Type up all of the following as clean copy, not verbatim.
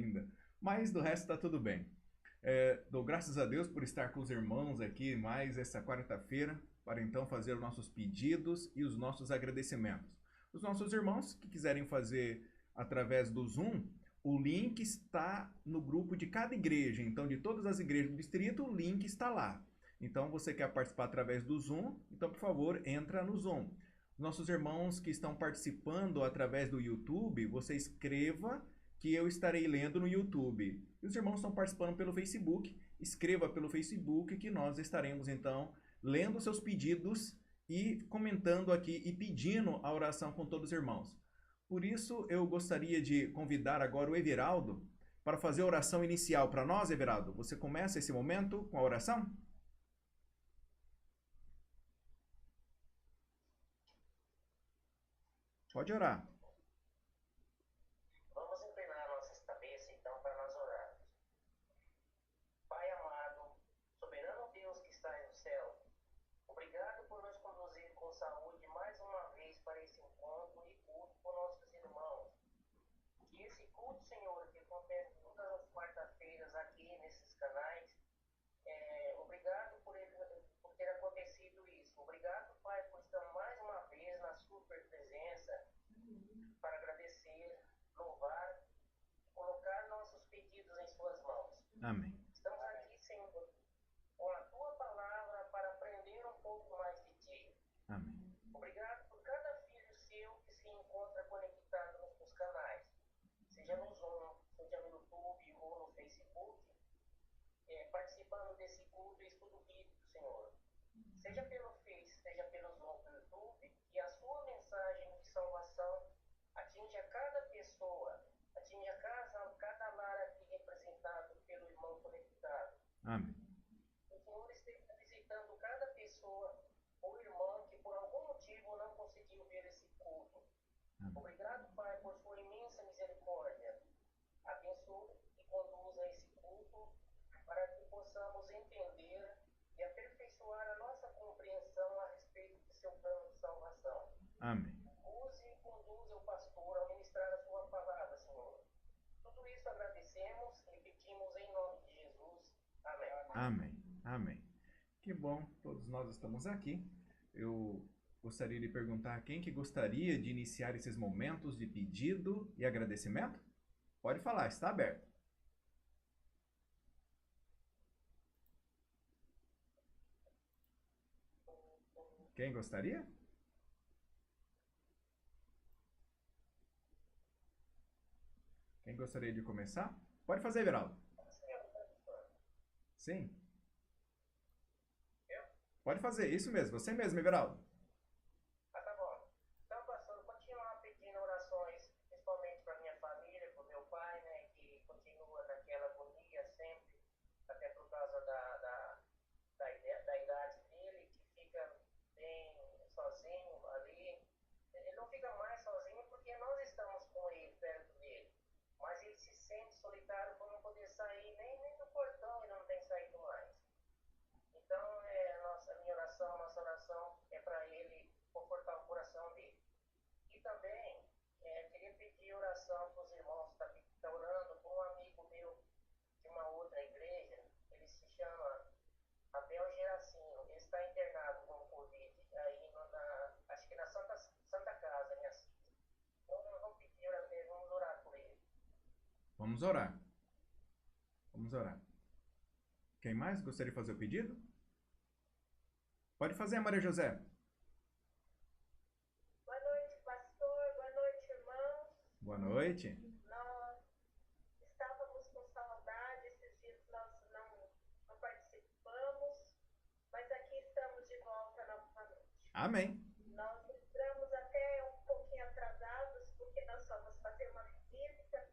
ainda. Mas do resto está tudo bem. Dou graças a Deus por estar com os irmãos aqui mais essa quarta-feira, para então fazer os nossos pedidos e os nossos agradecimentos. Os nossos irmãos que quiserem fazer através do Zoom, o link está no grupo de cada igreja. Então, de todas as igrejas do distrito, o link está lá. Então, você quer participar através do Zoom? Então, por favor, entra no Zoom. Nossos irmãos que estão participando através do YouTube, você escreva que eu estarei lendo no YouTube. E os irmãos estão participando pelo Facebook, escreva pelo Facebook que nós estaremos então lendo seus pedidos e comentando aqui e pedindo a oração com todos os irmãos. Por isso, eu gostaria de convidar agora o Everaldo para fazer a oração inicial para nós, Everaldo. Você começa esse momento com a oração? Pode orar. Vamos inclinar nossas cabeças então para nós orarmos. Pai amado, soberano Deus que estás no céu, obrigado por nos conduzir com saúde mais uma vez para esse encontro e culto com nossos irmãos. Que esse culto, Senhor, que acontece todas as quartas-feiras aqui nesses canais, obrigado por ter acontecido isso. Obrigado, Pai, por estar mais uma vez na sua presença para agradecer, louvar, colocar nossos pedidos em suas mãos. Amém. Estamos aqui, Senhor, com a tua palavra para aprender um pouco mais de ti. Amém. Obrigado por cada filho seu que se encontra conectado nos canais, seja no Zoom, seja no YouTube ou no Facebook, participando desse culto e estudo bíblico, Senhor. Seja pelo Face, seja pelo Zoom, pelo YouTube, e a sua mensagem de salvação atinja cada pessoa, atinja cada lar aqui representado pelo irmão conectado. Amém. O Senhor esteja visitando cada pessoa ou irmão que por algum motivo não conseguiu ver esse culto. Amém. Obrigado, Pai, por sua imensa misericórdia. Abençoe e conduza esse culto para que possamos entender e aperfeiçoar a nossa compreensão a respeito do seu plano de salvação. Amém. Use e conduza o pastor a ministrar a sua palavra, Senhor. Tudo isso agradecemos e pedimos em nome de Jesus. Amém. Amém. Amém. Que bom, todos nós estamos aqui. Eu gostaria de perguntar quem que gostaria de iniciar esses momentos de pedido e agradecimento? Pode falar, está aberto. Quem gostaria? Quem gostaria de começar? Pode fazer, Everaldo. Sim. Eu? Pode fazer, isso mesmo, você mesmo, Everaldo. Tá bom. Então, pastor, continuar pedindo orações, principalmente para minha família, para o meu pai, né, que continua naquela agonia sempre, até por causa da idade dele, que fica bem sozinho ali. Ele não fica mais sozinho porque nós estamos com ele, perto dele. Mas ele se sente solitário por não poder sair nem do portão, ele não tem saído mais. Então, nossa oração é para ele confortar o coração dele. E também queria pedir oração para os irmãos que estão orando por um amigo meu de uma outra igreja. Ele se chama Abel Geracino. Ele está internado com Covid aí acho que na Santa Casa, em Assis. Então, nós vamos pedir oração, vamos orar por ele. Vamos orar. Vamos orar. Quem mais gostaria de fazer o pedido? Pode fazer, Maria José. Boa noite, pastor. Boa noite, irmãos. Boa noite. Nós estávamos com saudade, esses dias nós não participamos, mas aqui estamos de volta novamente. Amém. Nós entramos até um pouquinho atrasados, porque nós fomos fazer uma visita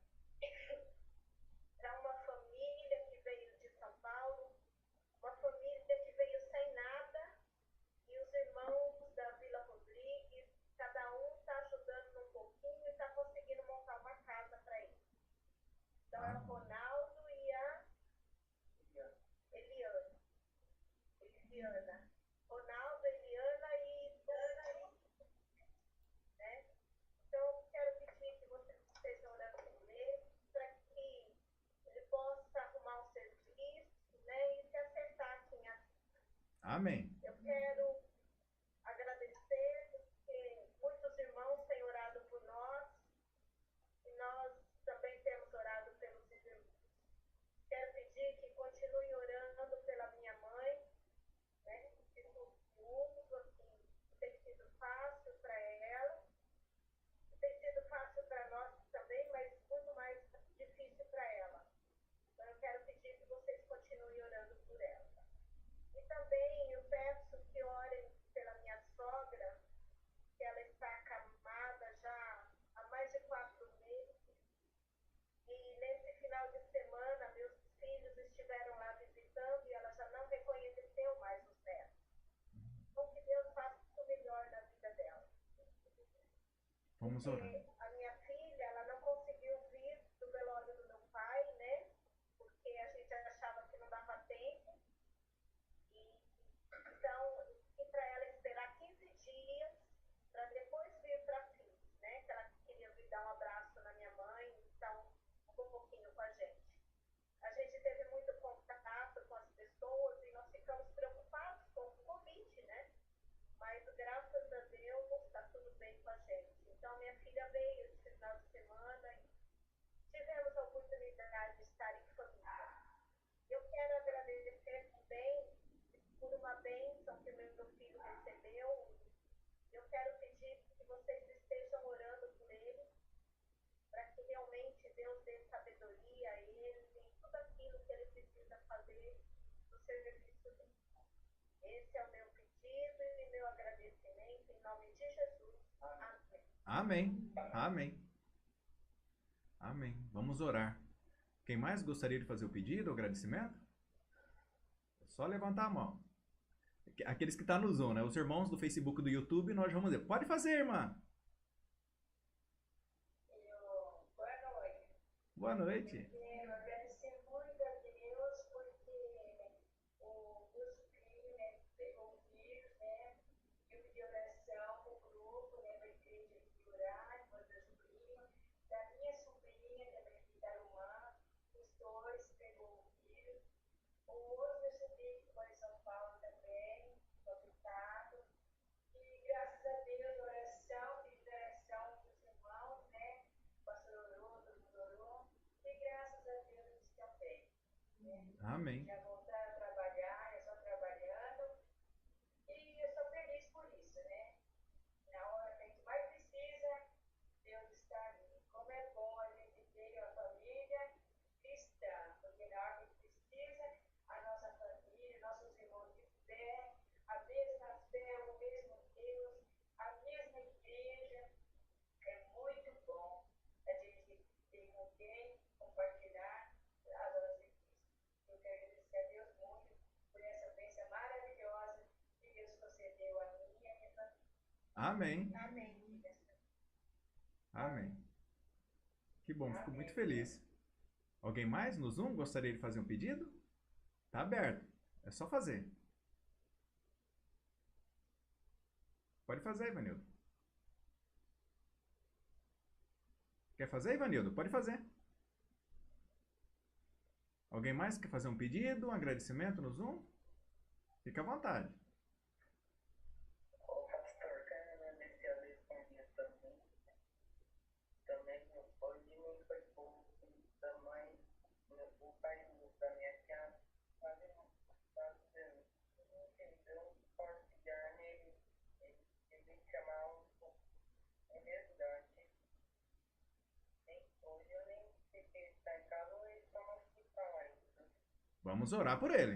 para uma família que veio de São Paulo, uma família que veio sem nada, e os irmãos da Vila Rodrigues, cada um está ajudando num pouquinho e está conseguindo montar uma casa para eles. Então é o Ronaldo e a Eliana. Ronaldo, Eliana e Amém. Eu quero agradecer porque muitos irmãos têm orado por nós e nós também temos orado pelos irmãos. Quero pedir que continue orando pela minha mãe, né? Que tudo assim, tem sido fácil para ela, tem sido fácil para nós também, mas muito mais difícil para ela. Então eu quero pedir que vocês continuem orando por ela. E também eu peço que orem pela minha sogra, que ela está acamada já há mais de 4 meses. E nesse final de semana, meus filhos estiveram lá visitando e ela já não reconheceu mais os netos. Então, que Deus faça o melhor na vida dela. Vamos orar. Porque a minha filha, ela não conseguiu vir do velório do meu pai, né? Porque a gente achava que não dava tempo. E, então, e para ela esperar 15 dias para depois vir para Pires, né? Que ela queria vir dar um abraço na minha mãe, então um pouquinho com a gente. A gente teve muito contato com as pessoas e nós ficamos preocupados com o Covid, né? Mas graças a Deus está tudo bem com a gente. Então minha filha veio esse final de semana e tivemos a oportunidade de estar em família. Eu quero agradecer também por uma bênção que meu filho recebeu. Eu quero pedir que vocês estejam orando por ele, para que realmente Deus dê sabedoria a ele em tudo aquilo que ele precisa fazer no serviço dele. Esse é o meu pedido e meu agradecimento em nome de Jesus. Amém. Amém. Amém. Amém. Vamos orar. Quem mais gostaria de fazer o pedido, o agradecimento? É só levantar a mão. Aqueles que estão no Zoom, né? Os irmãos do Facebook e do YouTube, nós vamos dizer, pode fazer, irmã. Boa noite. Boa noite. Quero agradecer muito a Deus porque o meu sobrinho, né, pegou o vírus, né, e eu pedi oração no grupo, né, da igreja de orar, para o meu sobrinho, da minha sobrinha, da minha filha irmã, os dois pegou o vírus. O outro meu sobrinho que mora em São Paulo também, consultado. E graças a Deus, oração, pedi oração dos irmãos, né? O pastor orou, todo mundo orou. E graças a Deus eles estão bem. Né? Amém. Já voltaram a trabalhar, já estão trabalhando. E eu sou feliz por isso, né? Na hora que a gente mais precisa, Deus está ali. Como é bom a gente ter uma família cristã, porque na hora que a gente precisa, a nossa família, nossos irmãos de fé, a mesma fé, o mesmo Deus, a mesma igreja, é muito bom a gente ter com quem compartilhar as horas de Cristo. Eu quero agradecer a Deus muito por essa bênção maravilhosa que Deus concedeu a mim e a minha família. Amém. Amém. Amém. Que bom, fico muito feliz. Alguém mais no Zoom gostaria de fazer um pedido? Tá aberto. É só fazer. Pode fazer, Ivanildo. Quer fazer, Ivanildo? Pode fazer. Alguém mais quer fazer um pedido, um agradecimento no Zoom? Fica à vontade. O pastor, quero agradecer a Deus por minha família. Também hoje me foi pouco. Também o pai da minha casa fazendo não entendeu partilhar nele. Ele me chamava humildade. Hoje eu nem sei que ele está em casa ou ele está no hospital ainda. Vamos orar por ele.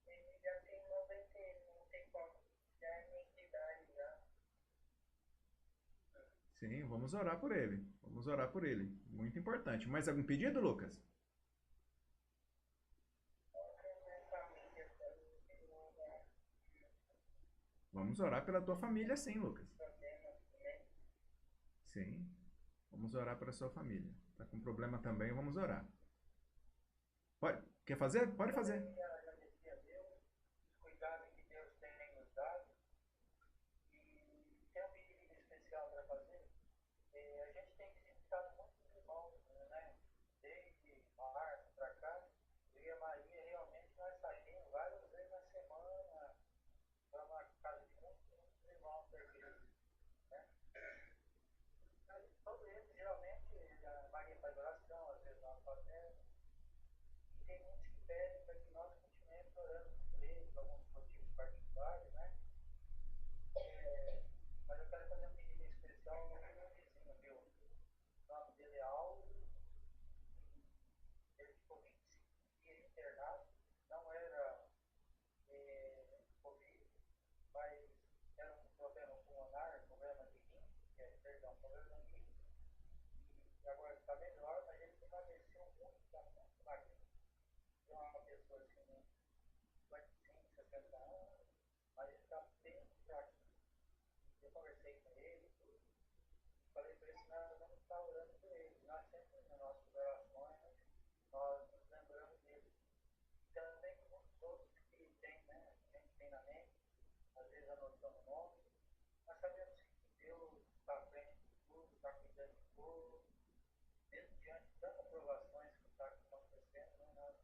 Ele já tem 90 anos, não tem como. Já é minha idade já. Sim, vamos orar por ele. Vamos orar por ele. Muito importante. Mais algum pedido, Lucas? Minha família também. Vamos orar pela tua família, sim, Lucas. Problema também. Sim. Vamos orar pela sua família. Tá com problema também, vamos orar. Pode, quer fazer? Pode fazer. Quero agradecer a Deus, os cuidados que Deus tem nos dado. E tem um pedido especial para fazer. A gente tem visitado muitos irmãos, né? Desde março para cá, eu e a Maria realmente nós saímos tem muitos que pedem para que nós continuemos orando por eles, alguns motivos particulares, né? Mas eu quero fazer um pedido especial para um vizinho meu. O nome dele é Aldo. Ele ficou 25 dias internado. Não era Covid, mas era um problema pulmonar, problema de rim, problema de rim. E agora está melhor, mas ele emagreceu muito, está muito magro. É uma pessoa assim, 55, 60 anos, mas ele está bem fraco. Eu conversei com ele, falei para ele que nós vamos estar orando por ele. Nós sempre, nas nossas orações, nós nos lembramos dele. Também com muitos outros que tem, né? A gente tem na mente, às vezes anotando o nome. Nós sabemos que Deus está à frente de tudo, está cuidando de tudo. Mesmo diante de tantas provações que está acontecendo, né? Nós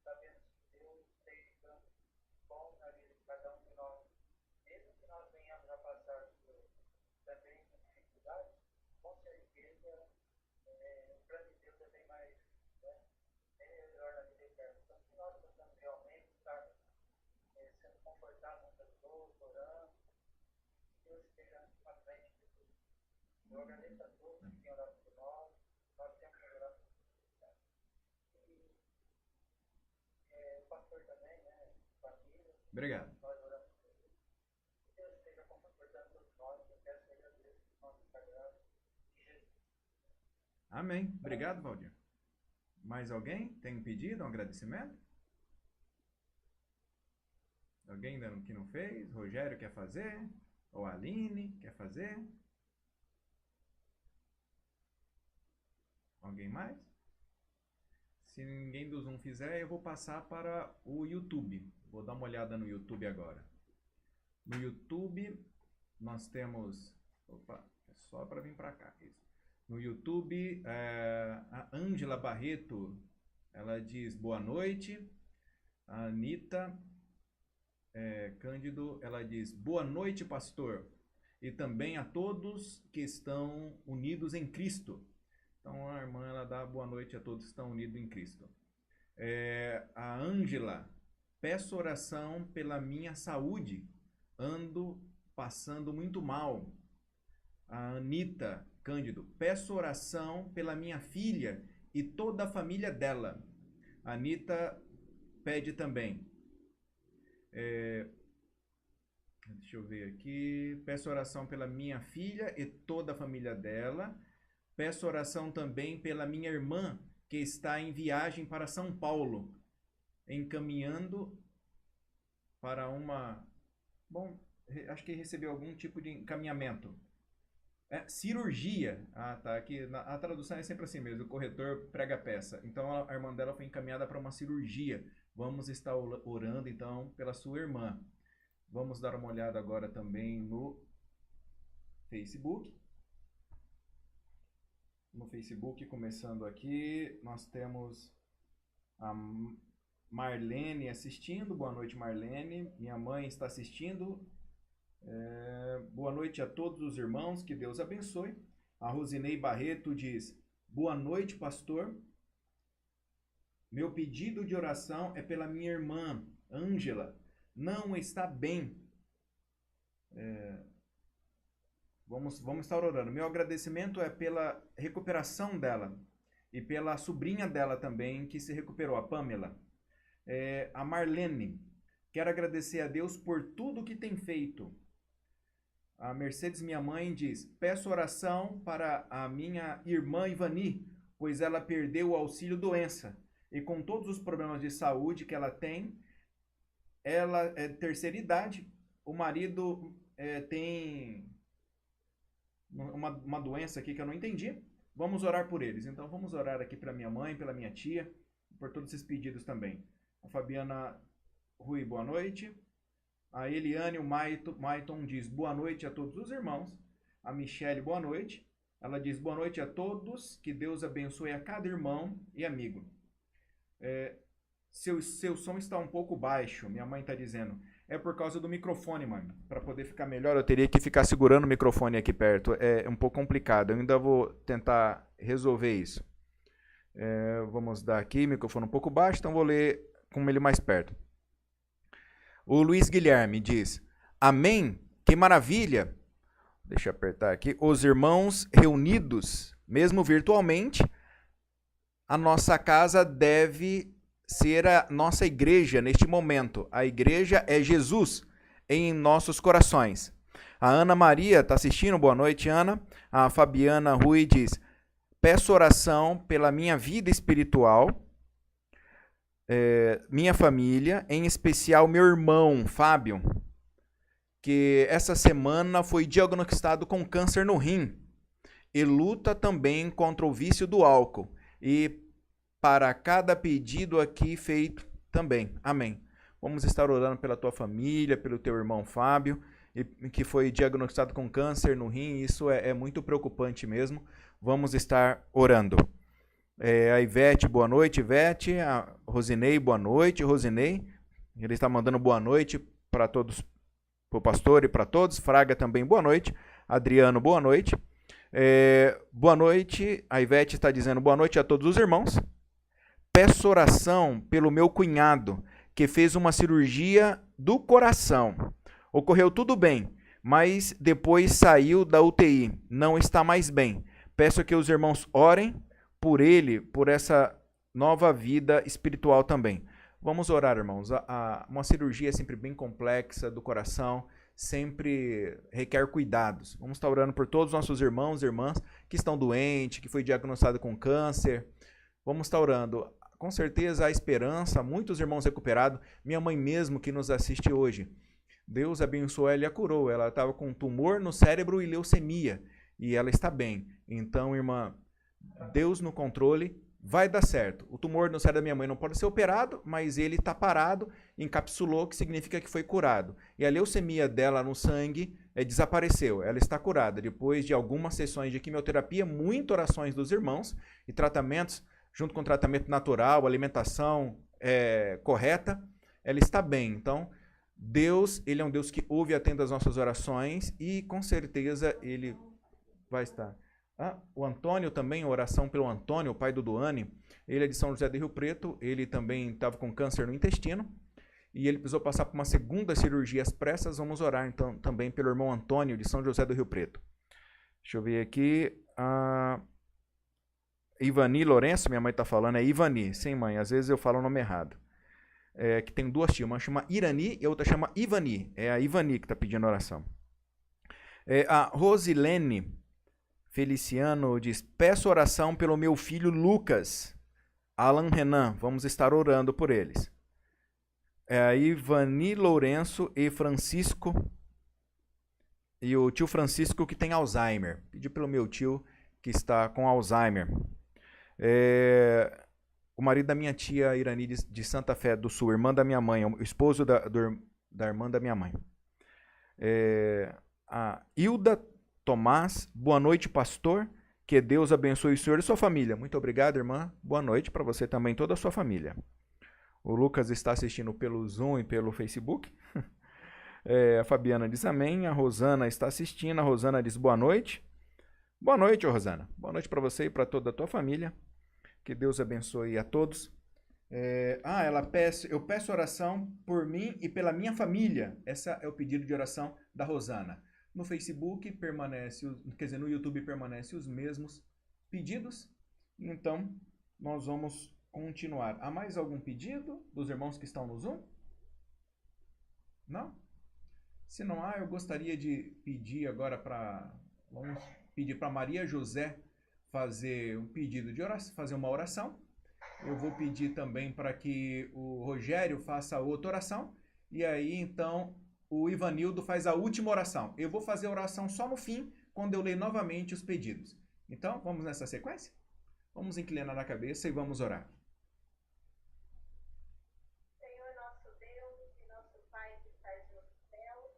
sabemos que Deus tem tanto bom na vida de cada um de nós. Mesmo que nós venhamos a passar por também dificuldades, com certeza o plano de Deus é bem mais, né, bem melhor na vida eterna. Então, se nós possamos realmente estar sendo confortados com pessoas, orando, que Deus esteja à frente de tudo. Eu agradeço a todos que têm orado por nós temos que orar por tudo, né? E o pastor também, né, família. Obrigado. Nós oramos por ele. Que Deus esteja confortando todos nós. Eu peço a Deus nosso sagrado de Jesus. Amém. Obrigado, Valdir. Mais alguém tem um pedido, um agradecimento? Alguém ainda que não fez? Rogério quer fazer? Ou a Aline quer fazer? Alguém mais? Se ninguém do Zoom fizer, eu vou passar para o YouTube. Vou dar uma olhada no YouTube agora. No YouTube, nós temos... Opa, é só para vir para cá. Isso. No YouTube, a Ângela Barreto, ela diz boa noite. A Anitta Cândido, ela diz boa noite, pastor. E também a todos que estão unidos em Cristo. Então a irmã, ela dá boa noite a todos que estão unidos em Cristo. A Ângela, peço oração pela minha saúde. Ando passando muito mal. A Anitta Cândido, peço oração pela minha filha e toda a família dela. A Anitta pede também. Deixa eu ver aqui. Peço oração pela minha filha e toda a família dela. Peço oração também pela minha irmã, que está em viagem para São Paulo, encaminhando para uma... Bom, acho que recebeu algum tipo de encaminhamento. Cirurgia. Ah, tá. Aqui, a tradução é sempre assim mesmo, o corretor prega a peça. Então, a irmã dela foi encaminhada para uma cirurgia. Vamos estar orando, então, pela sua irmã. Vamos dar uma olhada agora também no Facebook. No Facebook, começando aqui, nós temos a Marlene assistindo. Boa noite, Marlene. Minha mãe está assistindo. Boa noite a todos os irmãos, que Deus abençoe. A Rosinei Barreto diz, boa noite, pastor. Meu pedido de oração é pela minha irmã, Ângela. Não está bem. Vamos estar orando. Meu agradecimento é pela recuperação dela e pela sobrinha dela também, que se recuperou, a Pamela. A Marlene, quero agradecer a Deus por tudo que tem feito. A Mercedes, minha mãe, diz, peço oração para a minha irmã Ivani, pois ela perdeu o auxílio doença. E com todos os problemas de saúde que ela tem, ela é de terceira idade, o marido tem uma doença aqui que eu não entendi. Vamos orar por eles. Então vamos orar aqui pela minha mãe, pela minha tia, por todos esses pedidos também. A Fabiana Rui, boa noite. A Eliane, o Maiton diz boa noite a todos os irmãos. A Michele, boa noite. Ela diz boa noite a todos, que Deus abençoe a cada irmão e amigo. Seu som está um pouco baixo, minha mãe está dizendo. É por causa do microfone, mãe. Para poder ficar melhor, eu teria que ficar segurando o microfone aqui perto. É um pouco complicado, eu ainda vou tentar resolver isso. Vamos dar aqui, microfone um pouco baixo, então vou ler com ele mais perto. O Luiz Guilherme diz: Amém, que maravilha. Deixa eu apertar aqui. Os irmãos reunidos, mesmo virtualmente, a nossa casa deve ser a nossa igreja neste momento. A igreja é Jesus em nossos corações. A Ana Maria está assistindo, boa noite, Ana. A Fabiana Rui diz: peço oração pela minha vida espiritual, minha família, em especial meu irmão, Fábio, que essa semana foi diagnosticado com câncer no rim e luta também contra o vício do álcool. E para cada pedido aqui feito também. Amém. Vamos estar orando pela tua família, pelo teu irmão Fábio, que foi diagnosticado com câncer no rim. Isso é muito preocupante mesmo. Vamos estar orando. A Ivete, boa noite, Ivete. A Rosinei, boa noite, Rosinei. Ele está mandando boa noite para todos, para o pastor e para todos. Fraga também, boa noite. Adriano, boa noite. Boa noite. A Ivete está dizendo boa noite a todos os irmãos. Peço oração pelo meu cunhado, que fez uma cirurgia do coração. Ocorreu tudo bem, mas depois saiu da UTI. Não está mais bem. Peço que os irmãos orem por ele, por essa nova vida espiritual também. Vamos orar, irmãos. Uma cirurgia é sempre bem complexa do coração, sempre requer cuidados. Vamos estar orando por todos os nossos irmãos e irmãs que estão doentes, que foi diagnosticado com câncer. Vamos estar orando. Com certeza há esperança, muitos irmãos recuperados. Minha mãe mesmo que nos assiste hoje. Deus abençoou ela e a curou. Ela estava com tumor no cérebro e leucemia. E ela está bem. Então, irmã, Deus no controle, vai dar certo. O tumor no cérebro da minha mãe não pode ser operado, mas ele está parado, encapsulou, que significa que foi curado. E a leucemia dela no sangue desapareceu. Ela está curada. Depois de algumas sessões de quimioterapia, muitas orações dos irmãos e tratamentos, junto com tratamento natural, alimentação correta, ela está bem. Então, Deus, ele é um Deus que ouve e atende as nossas orações e com certeza ele vai estar. O Antônio também, oração pelo Antônio, o pai do Duane, ele é de São José do Rio Preto, ele também estava com câncer no intestino e ele precisou passar por uma segunda cirurgia às pressas. Vamos orar então também pelo irmão Antônio de São José do Rio Preto. Deixa eu ver aqui, Ivani Lourenço, minha mãe está falando, é Ivani, sim mãe, às vezes eu falo o nome errado. Que tem duas tias, uma chama Irani e a outra chama Ivani, é a Ivani que está pedindo oração. A Rosilene Feliciano diz: peço oração pelo meu filho Lucas, Alan Renan, vamos estar orando por eles. A Ivani Lourenço e Francisco, e o tio Francisco que tem Alzheimer. Pedi pelo meu tio que está com Alzheimer. O marido da minha tia Irani de Santa Fé do Sul, irmã da minha mãe, o esposo da irmã da minha mãe. A Hilda Tomás, boa noite, pastor. Que Deus abençoe o senhor e sua família. Muito obrigado, irmã. Boa noite para você também e toda a sua família. O Lucas está assistindo pelo Zoom e pelo Facebook. A Fabiana diz amém. A Rosana está assistindo. A Rosana diz boa noite. Boa noite, Rosana. Boa noite para você e para toda a tua família. Que Deus abençoe a todos. Eu peço oração por mim e pela minha família. Esse é o pedido de oração da Rosana. No Facebook no YouTube permanece os mesmos pedidos. Então, nós vamos continuar. Há mais algum pedido dos irmãos que estão no Zoom? Não? Se não há, eu gostaria de pedir agora vamos pedir para Maria José fazer um pedido de oração, fazer uma oração. Eu vou pedir também para que o Rogério faça outra oração. E aí, então, o Ivanildo faz a última oração. Eu vou fazer a oração só no fim, quando eu ler novamente os pedidos. Então, vamos nessa sequência? Vamos inclinar a cabeça e vamos orar. Senhor nosso Deus e nosso Pai que estás nos céus,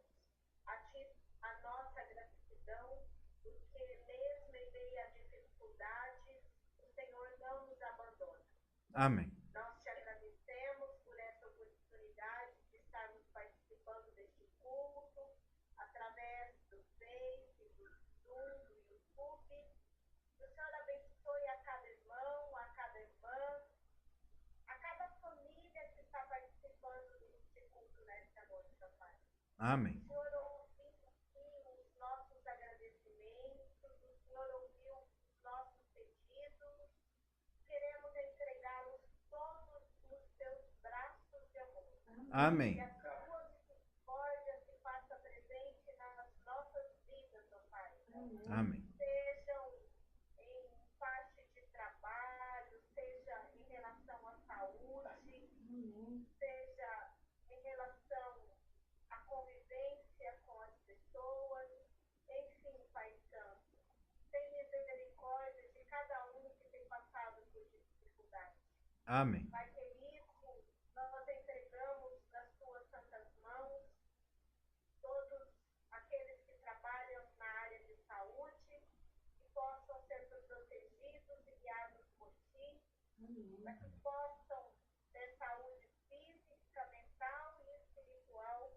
a Ti a nossa gratidão, porque mesmo em meio a dificuldades, o Senhor não nos abandona. Amém. Nós te agradecemos por essa oportunidade de estarmos participando deste culto, através do Face, do Zoom, do YouTube. Que o Senhor abençoe a cada irmão, a cada Amém. O Senhor ouviu os nossos agradecimentos, o Senhor ouviu os nossos pedidos. Queremos entregá-los todos nos teus braços de amor. Amém. Que a tua misericórdia se faça presente nas nossas vidas, ó Pai. Amém. Sejam em parte de trabalho, seja em relação à saúde, seja em relação à convivência com as pessoas, enfim, Pai Santo. Tem misericórdia de cada um que tem passado por dificuldades. Amém. Pai querido, nós entregamos nas tuas santas mãos todos aqueles que trabalham na área de saúde, que possam ser protegidos e guiados por ti, para que possam ter saúde física, mental e espiritual,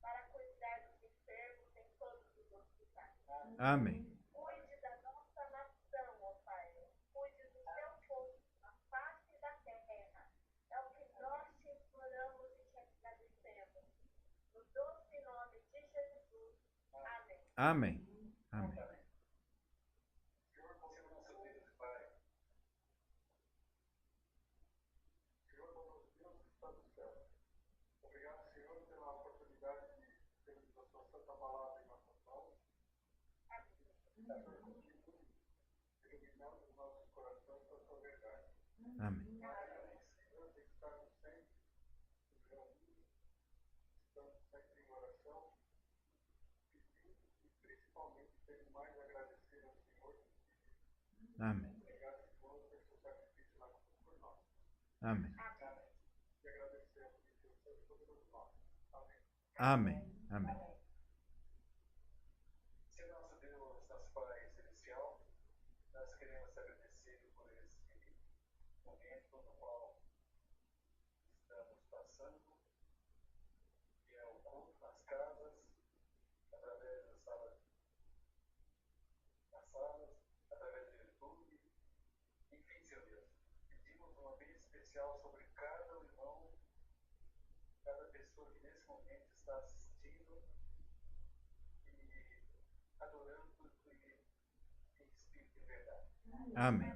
para cuidar dos enfermos em todos os hospitais. Amém. Cuide da nossa nação, ó Pai. Cuide do teu povo, na face da terra. É o que nós te imploramos e te agradecemos. No doce nome de Jesus. Amém. Amém. Amém. Senhor, bondoso Deus e Pai. Senhor, bondoso Deus que está no céu. Obrigado, Senhor, pela oportunidade de termos a sua santa palavra em nossas mãos. Senhor, continue iluminando os nossos corações com a sua verdade. Amém. Senhor, tem que estarmos sempre nos reunidos, estamos sempre em oração, pedindo e principalmente tendo mais a agradecer ao Senhor. Amém. Obrigado, Senhor, pelo seu sacrifício na cruz por nós. Amém. E agradecemos em seu santo e poderoso nome. Amém. Amém. Amém. Senhor nosso Deus, nosso Pai Celestial, nós queremos te agradecer por esse momento no qual estamos passando, que é o culto nas casas, através das salas, através do YouTube. Enfim, Senhor Deus, pedimos uma bênção especial sobre cada irmão, cada pessoa que nesse momento está assistindo e adorando em espírito e verdade. Amém.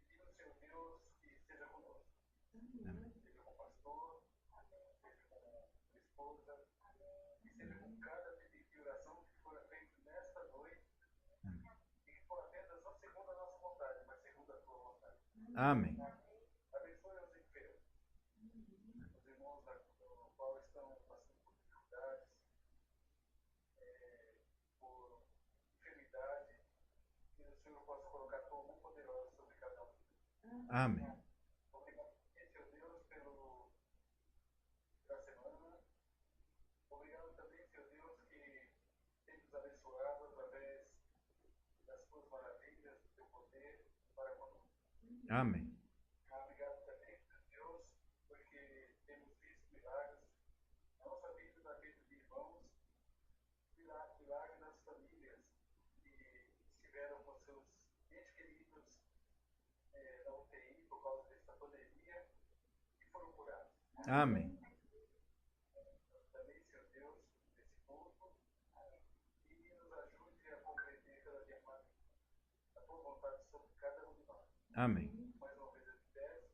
Pedimos, Senhor Deus, que esteja conosco. Esteja com o pastor, esteja com a esposa, esteja com cada pedido de oração que for feito nesta noite e que for apenas não segundo a nossa vontade, mas segundo a tua vontade. Amém. Abençoe os enfermos, os irmãos no qual estão passando por dificuldades, por enfermidade, que o Senhor possa colocar a tua mão poderosa sobre cada um. Amém. Obrigado, Senhor Deus, pela semana. Obrigado também, Senhor Deus, que tem nos abençoado através das tuas maravilhas, do teu poder para conosco. Amém. Obrigado também, Senhor Deus, porque temos visto milagres na nossa vida, na vida de irmãos, milagres nas famílias que estiveram com seus entes queridos na UTI por causa dessa pandemia e foram curados. Amém. Também, Senhor Deus, nesse culto e nos ajude a compreender cada dia mais a tua vontade sobre cada um de nós. Amém. Mais uma vez eu te peço,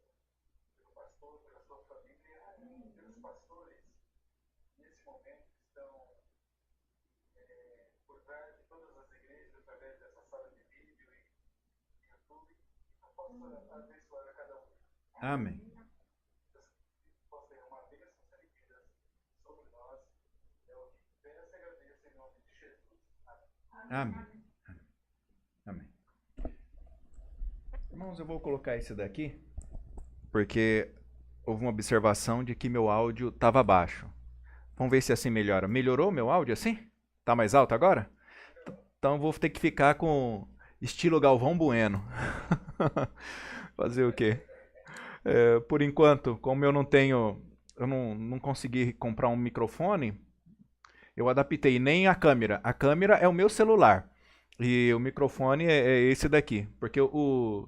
pelo pastor, pela sua família, pelos pastores, nesse momento estão por trás de todas as igrejas, através dessa sala de vídeo e YouTube, que possa abençoar a cada um. Amém. Possa ter uma bênção sentida sobre nós. É o que peço e agradeço em nome de Jesus. Amém. Amém. Amém. Irmãos, eu vou colocar esse daqui porque houve uma observação de que meu áudio estava baixo. Vamos ver se assim melhora. Melhorou meu áudio assim? Tá mais alto agora? Então vou ter que ficar com estilo Galvão Bueno. Fazer o quê? Por enquanto, como eu não consegui comprar um microfone, eu adaptei nem a câmera. A câmera é o meu celular e o microfone é esse daqui, porque o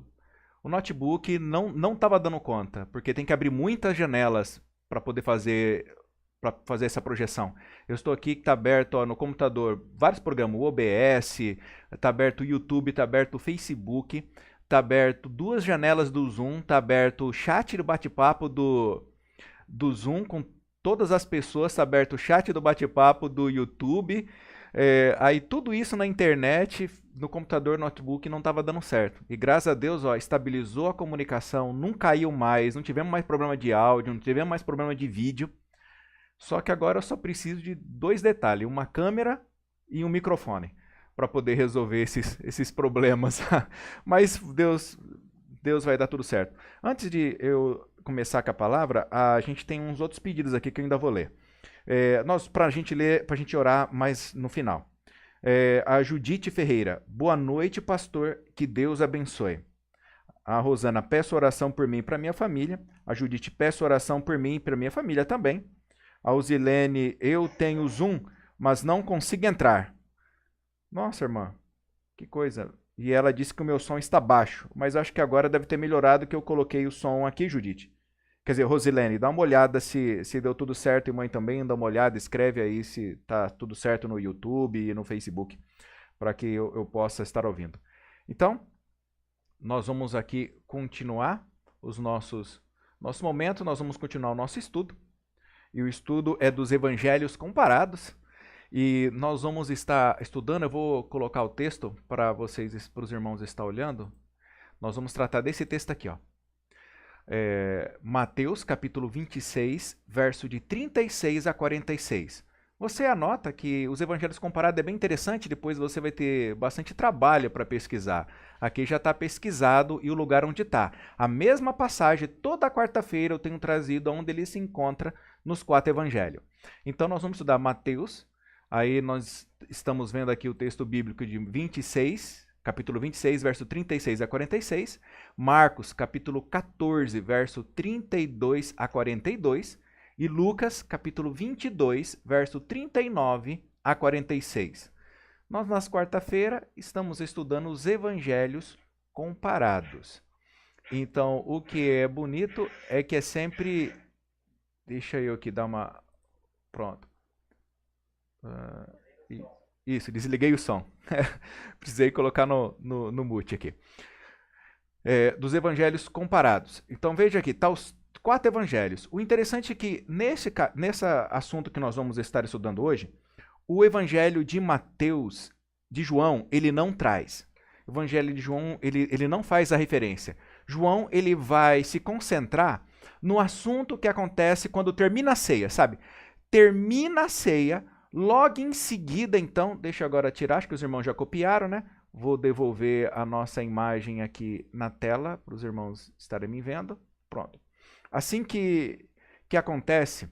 notebook não estava dando conta, porque tem que abrir muitas janelas para poder fazer para fazer essa projeção. Eu estou aqui, está aberto ó, no computador vários programas, o OBS, está aberto o YouTube, está aberto o Facebook, está aberto 2 janelas do Zoom, está aberto o chat do bate-papo do Zoom com todas as pessoas, está aberto o chat do bate-papo do YouTube, aí tudo isso na internet, no computador, notebook, não estava dando certo. E graças a Deus, ó, estabilizou a comunicação, não caiu mais, não tivemos mais problema de áudio, não tivemos mais problema de vídeo. Só que agora eu só preciso de 2 detalhes, uma câmera e um microfone, para poder resolver esses problemas. Mas Deus vai dar tudo certo. Antes de eu começar com a palavra, a gente tem uns outros pedidos aqui que eu ainda vou ler. Para a gente ler, para a gente orar mais no final. A Judite Ferreira, boa noite, pastor, que Deus abençoe. A Rosana, peço oração por mim e para minha família. A Judite, peço oração por mim e para minha família também. A Uzilene, eu tenho Zoom, mas não consigo entrar. Nossa, irmã, que coisa. E ela disse que o meu som está baixo, mas acho que agora deve ter melhorado que eu coloquei o som aqui, Judite. Quer dizer, Rosilene, dá uma olhada se deu tudo certo e mãe também, dá uma olhada, escreve aí se tá tudo certo no YouTube e no Facebook, para que eu possa estar ouvindo. Então, nós vamos aqui continuar nosso momento, nós vamos continuar o nosso estudo. E o estudo é dos evangelhos comparados. E nós vamos estar estudando, eu vou colocar o texto para vocês, para os irmãos estar olhando. Nós vamos tratar desse texto aqui, ó. Mateus capítulo 26, verso de 36 a 46. Você anota que os evangelhos comparados é bem interessante, depois você vai ter bastante trabalho para pesquisar. Aqui já está pesquisado e o lugar onde está. A mesma passagem, toda quarta-feira eu tenho trazido onde ele se encontra nos 4 evangelhos. Então nós vamos estudar Mateus, aí nós estamos vendo aqui o texto bíblico de 26, capítulo 26, verso 36 a 46, Marcos, capítulo 14, verso 32 a 42, e Lucas, capítulo 22, verso 39 a 46. Nós, nas quarta-feira, estamos estudando os evangelhos comparados. Então, o que é bonito é que é sempre... Deixa eu aqui dar uma... Pronto. Isso, desliguei o som. Precisei colocar no mute aqui. Dos evangelhos comparados. Então, veja aqui, tá os 4 evangelhos. O interessante é que nesse assunto que nós vamos estar estudando hoje, o evangelho de Mateus, de João, ele não traz. O evangelho de João, ele não faz a referência. João, ele vai se concentrar no assunto que acontece quando termina a ceia, sabe? Termina a ceia, logo em seguida, então, deixa eu agora tirar, acho que os irmãos já copiaram, né? Vou devolver a nossa imagem aqui na tela, para os irmãos estarem me vendo. Pronto. Assim que acontece,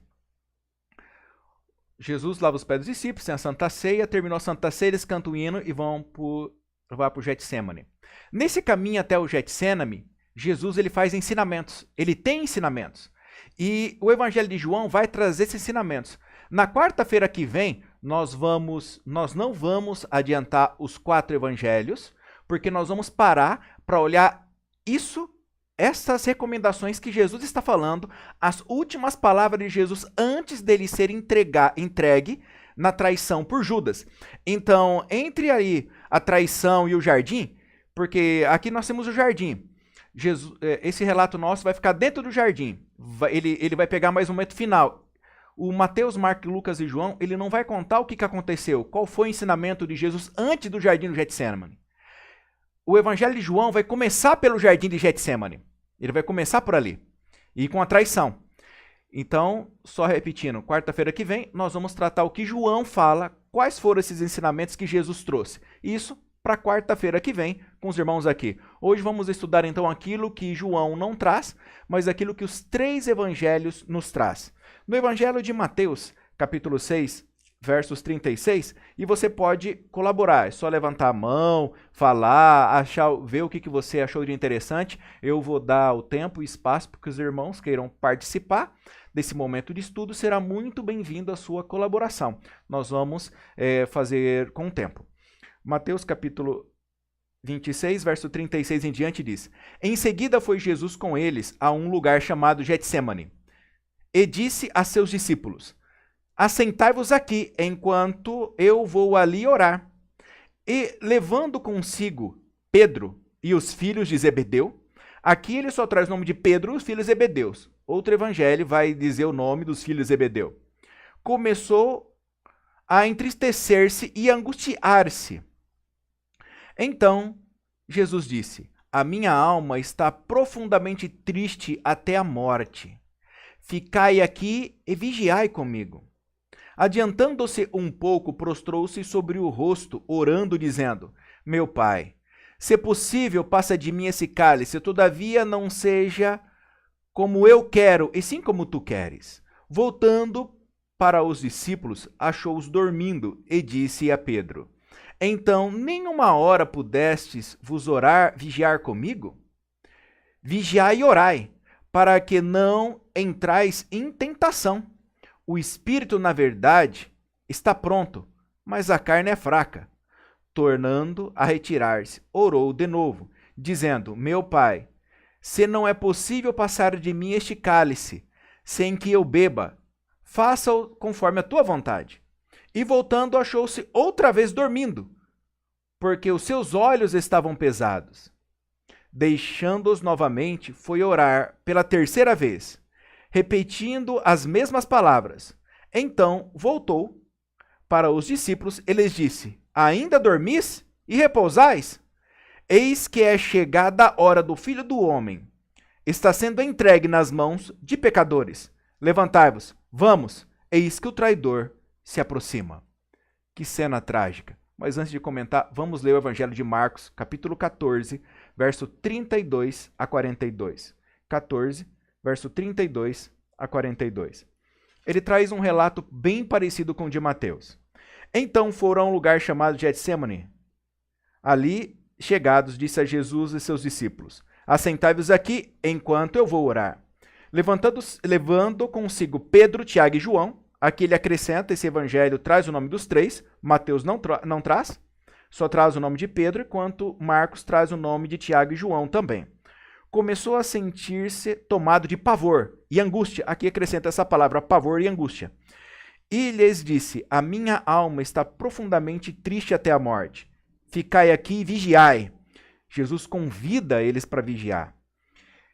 Jesus lava os pés dos discípulos, tem a Santa Ceia, terminou a Santa Ceia, eles cantam o hino e vão para o Getsemane. Nesse caminho até o Getsemane, Jesus ele faz ensinamentos, ele tem ensinamentos. E o Evangelho de João vai trazer esses ensinamentos. Na quarta-feira que vem, nós não vamos adiantar os 4 evangelhos, porque nós vamos parar para olhar essas recomendações que Jesus está falando, as últimas palavras de Jesus antes dele ser entregue na traição por Judas. Então, entre aí a traição e o jardim, porque aqui nós temos o jardim. Esse relato nosso vai ficar dentro do jardim. Ele vai pegar mais um momento final. O Mateus, Marcos, Lucas e João, ele não vai contar o que aconteceu, qual foi o ensinamento de Jesus antes do jardim do Getsemane. O evangelho de João vai começar pelo jardim de Getsemane. Ele vai começar por ali. E com a traição. Então, só repetindo, quarta-feira que vem, nós vamos tratar o que João fala, quais foram esses ensinamentos que Jesus trouxe. Isso para quarta-feira que vem, com os irmãos aqui. Hoje vamos estudar então aquilo que João não traz, mas aquilo que os 3 evangelhos nos traz. No evangelho de Mateus, capítulo 6, versos 36, e você pode colaborar, é só levantar a mão, falar, ver o que você achou de interessante. Eu vou dar o tempo e espaço para que os irmãos queiram participar desse momento de estudo, será muito bem-vindo a sua colaboração. Nós vamos fazer com o tempo. Mateus capítulo 26, verso 36 em diante diz: Em seguida foi Jesus com eles a um lugar chamado Getsemane, e disse a seus discípulos: assentai-vos aqui, enquanto eu vou ali orar. E levando consigo Pedro e os filhos de Zebedeu, aqui ele só traz o nome de Pedro e os filhos de Zebedeus. Outro evangelho vai dizer o nome dos filhos de Zebedeu. Começou a entristecer-se e angustiar-se. Então, Jesus disse: a minha alma está profundamente triste até a morte. Ficai aqui e vigiai comigo. Adiantando-se um pouco, prostrou-se sobre o rosto, orando, dizendo: meu Pai, se possível, passa de mim esse cálice, todavia não seja como eu quero, e sim como tu queres. Voltando para os discípulos, achou-os dormindo, e disse a Pedro: então, nem uma hora pudestes vos vigiar comigo? Vigiai e orai, para que não entrais em tentação. O espírito, na verdade, está pronto, mas a carne é fraca. Tornando a retirar-se, orou de novo, dizendo: meu Pai, se não é possível passar de mim este cálice, sem que eu beba, faça-o conforme a tua vontade. E voltando, achou-se outra vez dormindo, porque os seus olhos estavam pesados. Deixando-os novamente, foi orar pela terceira vez, repetindo as mesmas palavras. Então voltou para os discípulos e lhes disse: ainda dormis e repousais? Eis que é chegada a hora do Filho do Homem. Está sendo entregue nas mãos de pecadores. Levantai-vos, vamos, eis que o traidor se aproxima. Que cena trágica. Mas antes de comentar, vamos ler o Evangelho de Marcos, capítulo 14, verso 32 a 42. 14, verso 32 a 42. Ele traz um relato bem parecido com o de Mateus. Então foram a um lugar chamado Getsêmani. Ali, chegados, disse a Jesus e seus discípulos: assentai-vos aqui, enquanto eu vou orar. Levando consigo Pedro, Tiago e João, aqui ele acrescenta, esse evangelho traz o nome dos três, Mateus não traz, só traz o nome de Pedro, enquanto Marcos traz o nome de Tiago e João também. Começou a sentir-se tomado de pavor e angústia, aqui acrescenta essa palavra, pavor e angústia. E lhes disse: a minha alma está profundamente triste até a morte. Ficai aqui e vigiai. Jesus convida eles para vigiar.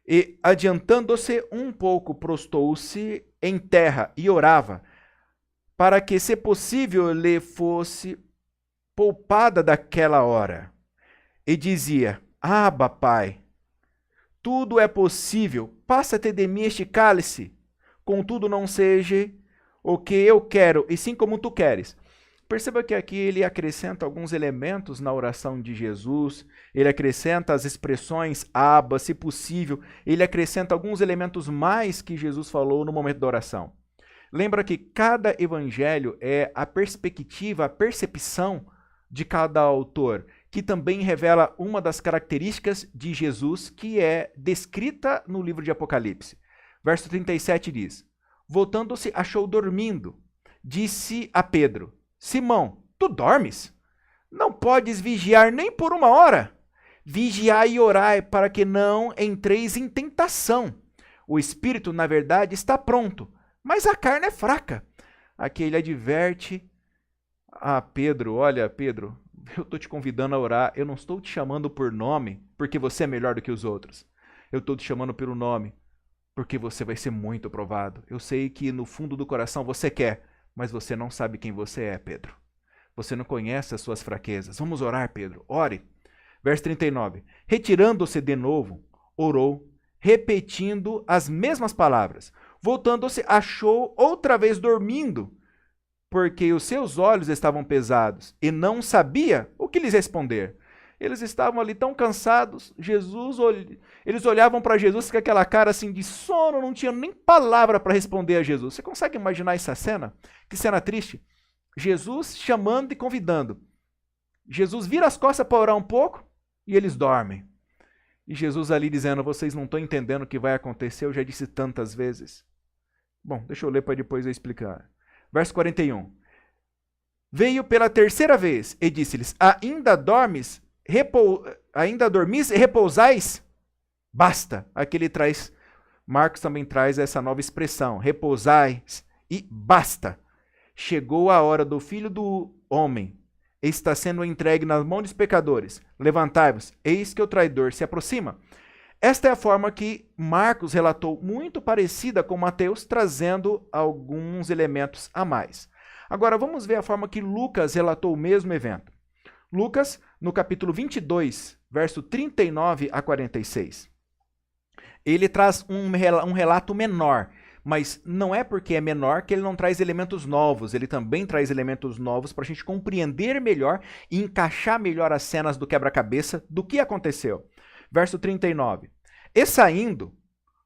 E, adiantando-se um pouco, prostou-se em terra e orava, para que, se possível, lhe fosse poupada daquela hora. E dizia: Abba, Pai, tudo é possível, passa-te de mim este cálice, contudo não seja o que eu quero, e sim como tu queres. Perceba que aqui ele acrescenta alguns elementos na oração de Jesus, ele acrescenta as expressões Abba, se possível, ele acrescenta alguns elementos mais que Jesus falou no momento da oração. Lembra que cada evangelho é a perspectiva, a percepção de cada autor, que também revela uma das características de Jesus que é descrita no livro de Apocalipse. Verso 37 diz: voltando-se, achou dormindo. Disse a Pedro: Simão, tu dormes? Não podes vigiar nem por uma hora? Vigiai e orai para que não entreis em tentação. O espírito, na verdade, está pronto, mas a carne é fraca. Aqui ele adverte a Pedro: olha, Pedro, eu estou te convidando a orar, eu não estou te chamando por nome porque você é melhor do que os outros. Eu estou te chamando pelo nome porque você vai ser muito provado. Eu sei que no fundo do coração você quer, mas você não sabe quem você é, Pedro. Você não conhece as suas fraquezas. Vamos orar, Pedro. Ore. Verso 39. Retirando-se de novo, orou, repetindo as mesmas palavras. Voltando-se, achou outra vez dormindo, porque os seus olhos estavam pesados, e não sabia o que lhes responder. Eles estavam ali tão cansados, eles olhavam para Jesus com aquela cara assim de sono, não tinha nem palavra para responder a Jesus. Você consegue imaginar essa cena? Que cena triste. Jesus chamando e convidando. Jesus vira as costas para orar um pouco e eles dormem. E Jesus ali dizendo: vocês não estão entendendo o que vai acontecer, eu já disse tantas vezes. Bom, deixa eu ler para depois eu explicar. Verso 41. Veio pela terceira vez e disse-lhes: ainda dormis e repousais? Basta. Aqui ele traz, Marcos também traz essa nova expressão, repousais e basta. chegou a hora do Filho do Homem, está sendo entregue nas mãos dos pecadores. Levantai-vos, eis que o traidor se aproxima. Esta é a forma que Marcos relatou, muito parecida com Mateus, trazendo alguns elementos a mais. Agora vamos ver a forma que Lucas relatou o mesmo evento. Lucas, no capítulo 22, verso 39 a 46. Ele traz um relato menor, mas não é porque é menor que ele não traz elementos novos. Ele também traz elementos novos para a gente compreender melhor e encaixar melhor as cenas do quebra-cabeça do que aconteceu. Verso 39. E saindo,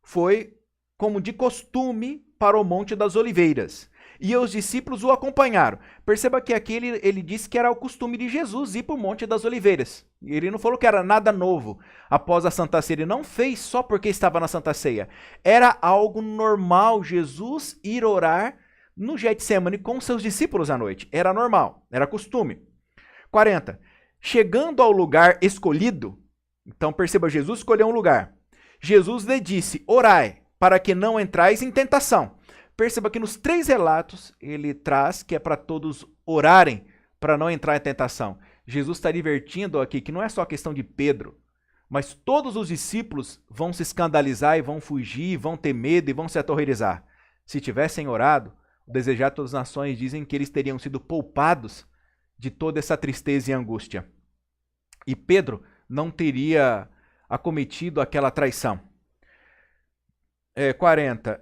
foi como de costume para o Monte das Oliveiras, e os discípulos o acompanharam. Perceba que aqui ele disse que era o costume de Jesus ir para o Monte das Oliveiras. Ele não falou que era nada novo após a Santa Ceia. Ele não fez só porque estava na Santa Ceia. Era algo normal Jesus ir orar no Getsemane com seus discípulos à noite. Era normal, era costume. 40. Chegando ao lugar escolhido, então perceba, Jesus escolheu um lugar. Jesus lhe disse, orai, para que não entrais em tentação. Perceba que nos 3 relatos ele traz que é para todos orarem para não entrar em tentação. Jesus está divertindo aqui que não é só questão de Pedro, mas todos os discípulos vão se escandalizar e vão fugir, vão ter medo e vão se aterrorizar. Se tivessem orado, o desejar de todas as nações dizem que eles teriam sido poupados de toda essa tristeza e angústia. E Pedro não teria acometido aquela traição. 40.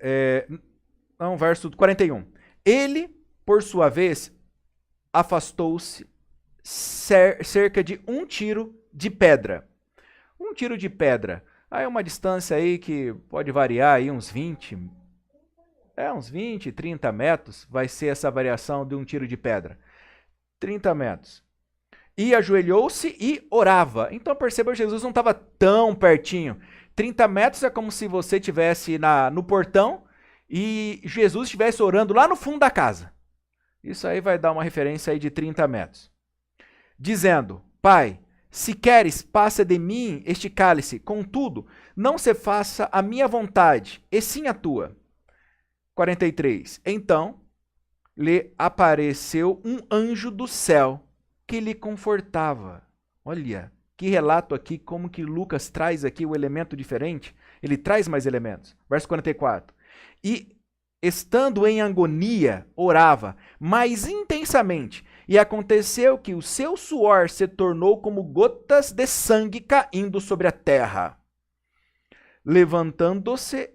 Verso 41. Ele, por sua vez, afastou-se cerca de 1 tiro de pedra. 1 tiro de pedra. Aí é uma distância aí que pode variar aí uns 20, 30 metros vai ser essa variação de 1 tiro de pedra. 30 metros. E ajoelhou-se e orava. Então perceba, Jesus não estava tão pertinho. 30 metros é como se você estivesse no portão e Jesus estivesse orando lá no fundo da casa. Isso aí vai dar uma referência aí de 30 metros. Dizendo, Pai, se queres, passa de mim este cálice, contudo, não se faça a minha vontade, e sim a tua. 43. Então, lhe apareceu um anjo do céu, que lhe confortava. Olha, que relato aqui, como que Lucas traz aqui o elemento diferente. Ele traz mais elementos. Verso 44. E, estando em agonia, orava mais intensamente. E aconteceu que o seu suor se tornou como gotas de sangue caindo sobre a terra. Levantando-se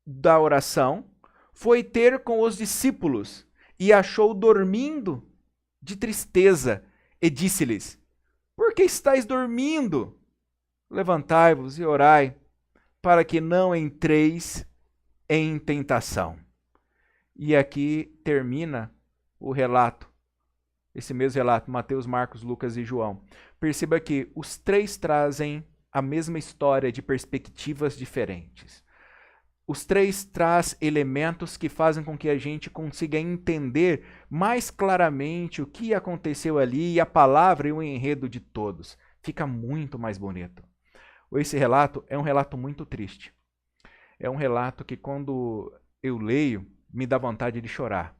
da oração, foi ter com os discípulos e achou dormindo de tristeza, e disse-lhes, por que estáis dormindo? Levantai-vos e orai, para que não entreis em tentação. E aqui termina o relato, esse mesmo relato, Mateus, Marcos, Lucas e João. Perceba que os 3 trazem a mesma história de perspectivas diferentes. Os 3 trazem elementos que fazem com que a gente consiga entender mais claramente o que aconteceu ali e a palavra e o enredo de todos. Fica muito mais bonito. Esse relato é um relato muito triste. É um relato que quando eu leio, me dá vontade de chorar.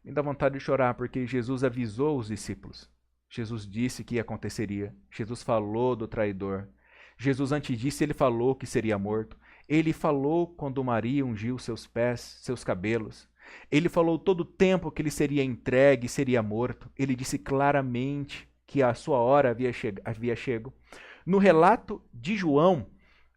Me dá vontade de chorar porque Jesus avisou os discípulos. Jesus disse que aconteceria. Jesus falou do traidor. Jesus antes disso ele falou que seria morto. Ele falou quando Maria ungiu seus pés, seus cabelos. Ele falou todo o tempo que ele seria entregue, seria morto. Ele disse claramente que a sua hora havia chego. No relato de João,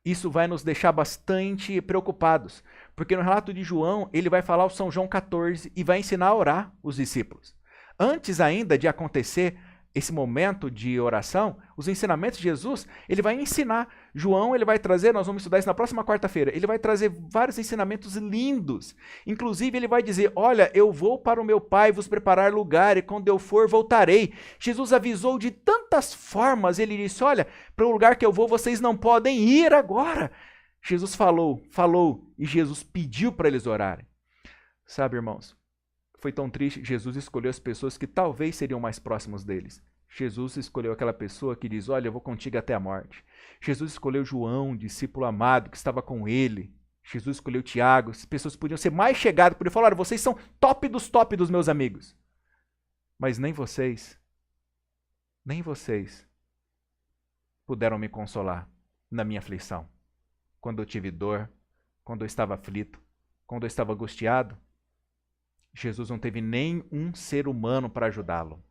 isso vai nos deixar bastante preocupados. Porque no relato de João, ele vai falar o São João 14 e vai ensinar a orar os discípulos. Antes ainda de acontecer esse momento de oração, os ensinamentos de Jesus, ele vai ensinar. João, ele vai trazer, nós vamos estudar isso na próxima quarta-feira, ele vai trazer vários ensinamentos lindos. Inclusive, ele vai dizer, olha, eu vou para o meu Pai vos preparar lugar, e quando eu for, voltarei. Jesus avisou de tantas formas, ele disse, olha, para o lugar que eu vou, vocês não podem ir agora. Jesus falou, e Jesus pediu para eles orarem. Sabe, irmãos, foi tão triste, Jesus escolheu as pessoas que talvez seriam mais próximos deles. Jesus escolheu aquela pessoa que diz, olha, eu vou contigo até a morte. Jesus escolheu João, discípulo amado, que estava com ele. Jesus escolheu Tiago, as pessoas podiam ser mais chegadas, podiam falar, vocês são top dos meus amigos. Mas nem vocês puderam me consolar na minha aflição. Quando eu tive dor, quando eu estava aflito, quando eu estava angustiado, Jesus não teve nenhum ser humano para ajudá-lo.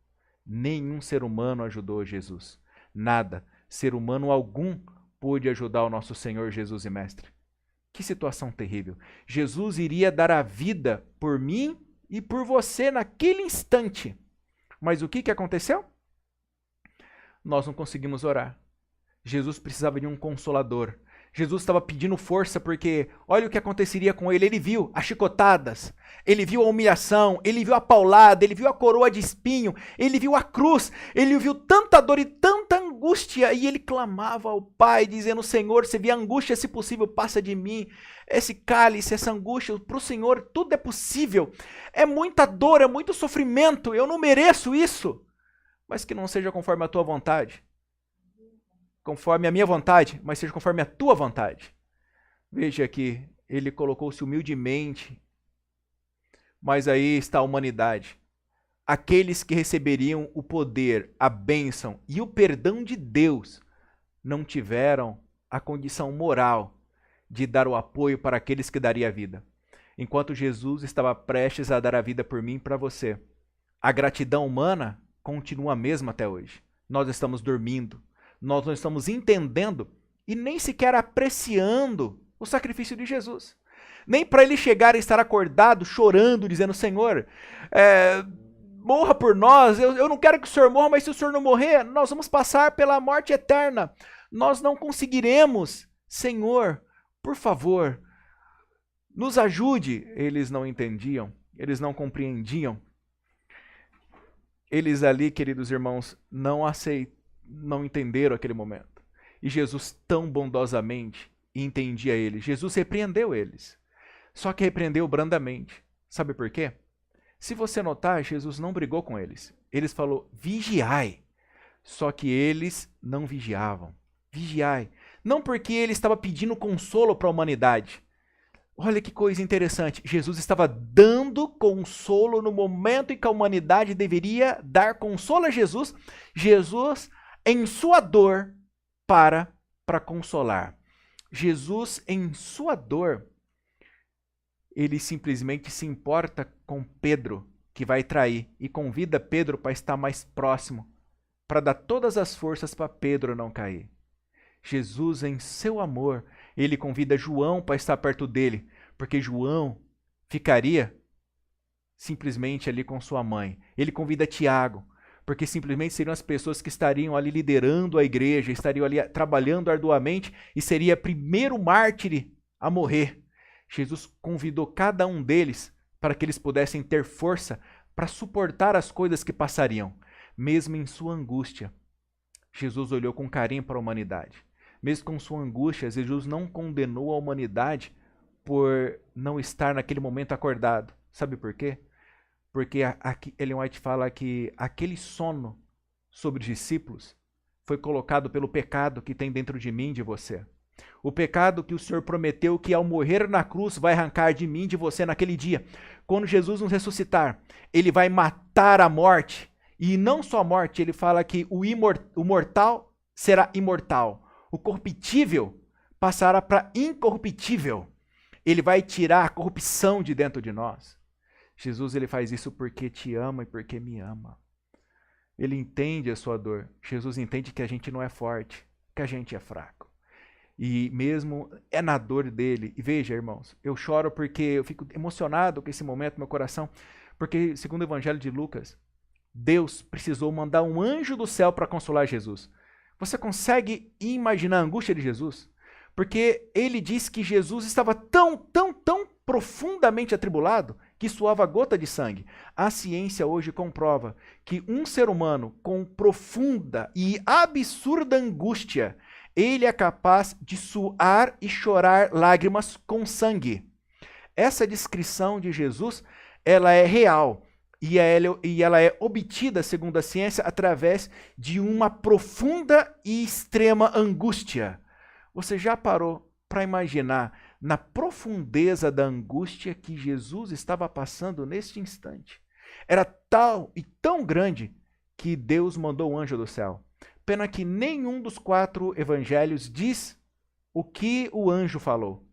Nenhum ser humano ajudou Jesus. Nada, ser humano algum pôde ajudar o nosso Senhor Jesus e Mestre. Que situação terrível. Jesus iria dar a vida por mim e por você naquele instante. Mas o que aconteceu? Nós não conseguimos orar. Jesus precisava de um consolador. Jesus estava pedindo força porque olha o que aconteceria com ele. Ele viu as chicotadas, ele viu a humilhação, ele viu a paulada, ele viu a coroa de espinho, ele viu a cruz, ele viu tanta dor e tanta angústia e ele clamava ao Pai dizendo, Senhor, se vier angústia, se possível, passa de mim. Esse cálice, essa angústia, para o Senhor tudo é possível. É muita dor, é muito sofrimento, eu não mereço isso. Mas que não seja conforme a tua vontade. Conforme a minha vontade, mas seja conforme a tua vontade. Veja que ele colocou-se humildemente, mas aí está a humanidade. Aqueles que receberiam o poder, a bênção e o perdão de Deus não tiveram a condição moral de dar o apoio para aqueles que daria a vida. Enquanto Jesus estava prestes a dar a vida por mim e para você, a gratidão humana continua a mesma até hoje. Nós estamos dormindo. Nós não estamos entendendo e nem sequer apreciando o sacrifício de Jesus. Nem para ele chegar e estar acordado, chorando, dizendo, Senhor, morra por nós, eu não quero que o Senhor morra, mas se o Senhor não morrer, nós vamos passar pela morte eterna. Nós não conseguiremos. Senhor, por favor, nos ajude. Eles não entendiam, eles não compreendiam. Eles ali, queridos irmãos, não entenderam aquele momento. E Jesus tão bondosamente entendia eles. Jesus repreendeu eles. Só que repreendeu brandamente. Sabe por quê? Se você notar, Jesus não brigou com eles. Eles falou, vigiai. Só que eles não vigiavam. Vigiai. Não porque ele estava pedindo consolo para a humanidade. Olha que coisa interessante. Jesus estava dando consolo no momento em que a humanidade deveria dar consolo a Jesus. Jesus em sua dor para consolar. Jesus em sua dor, ele simplesmente se importa com Pedro, que vai trair, e convida Pedro para estar mais próximo, para dar todas as forças para Pedro não cair. Jesus em seu amor, ele convida João para estar perto dele, porque João ficaria simplesmente ali com sua mãe. Ele convida Tiago, porque simplesmente seriam as pessoas que estariam ali liderando a igreja, estariam ali trabalhando arduamente e seria primeiro mártir a morrer. Jesus convidou cada um deles para que eles pudessem ter força para suportar as coisas que passariam. Mesmo em sua angústia, Jesus olhou com carinho para a humanidade. Mesmo com sua angústia, Jesus não condenou a humanidade por não estar naquele momento acordado. Sabe por quê? Porque Ellen White fala que aquele sono sobre os discípulos foi colocado pelo pecado que tem dentro de mim e de você. O pecado que o Senhor prometeu que ao morrer na cruz vai arrancar de mim e de você naquele dia. Quando Jesus nos ressuscitar, ele vai matar a morte. E não só a morte, ele fala que o mortal será imortal. O corruptível passará para incorruptível. Ele vai tirar a corrupção de dentro de nós. Jesus ele faz isso porque te ama e porque me ama. Ele entende a sua dor. Jesus entende que a gente não é forte, que a gente é fraco. E mesmo é na dor dele. E veja, irmãos, eu choro porque eu fico emocionado com esse momento no meu coração, porque segundo o Evangelho de Lucas, Deus precisou mandar um anjo do céu para consolar Jesus. Você consegue imaginar a angústia de Jesus? Porque ele diz que Jesus estava tão profundamente atribulado que suava gota de sangue. A ciência hoje comprova que um ser humano com profunda e absurda angústia, ele é capaz de suar e chorar lágrimas com sangue. Essa descrição de Jesus, ela é real e ela é obtida, segundo a ciência, através de uma profunda e extrema angústia. Você já parou para imaginar na profundeza da angústia que Jesus estava passando neste instante. Era tal e tão grande que Deus mandou o anjo do céu. Pena que nenhum dos 4 evangelhos diz o que o anjo falou.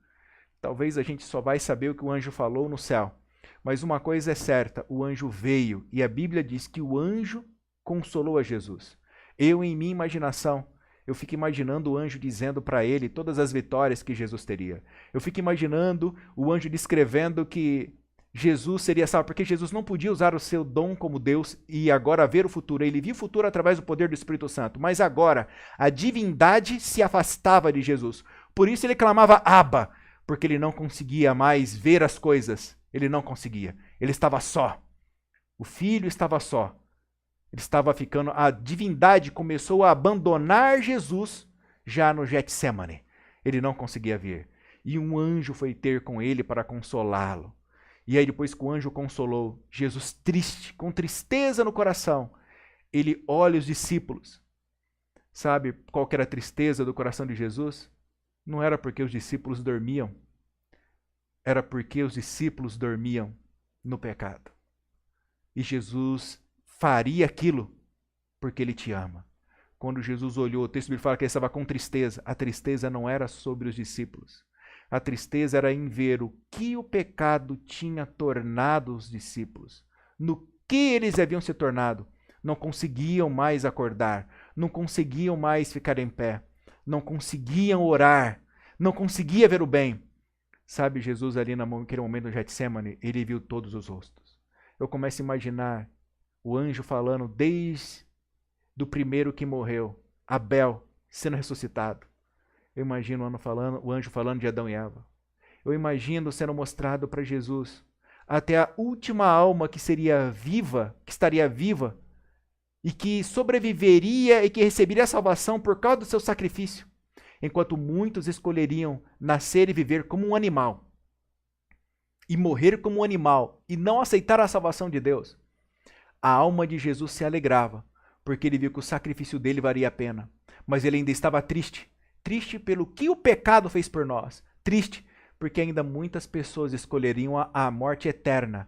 Talvez a gente só vai saber o que o anjo falou no céu. Mas uma coisa é certa, o anjo veio e a Bíblia diz que o anjo consolou a Jesus. Eu, em minha imaginação, eu fico imaginando o anjo dizendo para ele todas as vitórias que Jesus teria. Eu fico imaginando o anjo descrevendo que Jesus seria salvo, porque Jesus não podia usar o seu dom como Deus e agora ver o futuro. Ele viu o futuro através do poder do Espírito Santo. Mas agora, a divindade se afastava de Jesus. Por isso ele clamava Abba, porque ele não conseguia mais ver as coisas. Ele não conseguia. Ele estava só. O filho estava só. Ele estava ficando. A divindade começou a abandonar Jesus já no Getsemane. Ele não conseguia ver. E um anjo foi ter com ele para consolá-lo. E aí, depois que o anjo consolou, Jesus triste, com tristeza no coração, ele olha os discípulos. Sabe qual que era a tristeza do coração de Jesus? Não era porque os discípulos dormiam. Era porque os discípulos dormiam no pecado. E Jesus faria aquilo porque ele te ama. Quando Jesus olhou, o texto bíblico fala que ele estava com tristeza. A tristeza não era sobre os discípulos. A tristeza era em ver o que o pecado tinha tornado os discípulos. No que eles haviam se tornado. Não conseguiam mais acordar. Não conseguiam mais ficar em pé. Não conseguiam orar. Não conseguia ver o bem. Sabe, Jesus ali naquele momento do Getsemane, ele viu todos os rostos. Eu começo a imaginar o anjo falando desde do primeiro que morreu, Abel, sendo ressuscitado. Eu imagino o anjo falando de Adão e Eva. Eu imagino sendo mostrado para Jesus até a última alma que seria viva, que estaria viva, e que sobreviveria e que receberia a salvação por causa do seu sacrifício, enquanto muitos escolheriam nascer e viver como um animal, e morrer como um animal, e não aceitar a salvação de Deus. A alma de Jesus se alegrava, porque ele viu que o sacrifício dele valia a pena. Mas ele ainda estava triste. Triste pelo que o pecado fez por nós. Triste porque ainda muitas pessoas escolheriam a morte eterna.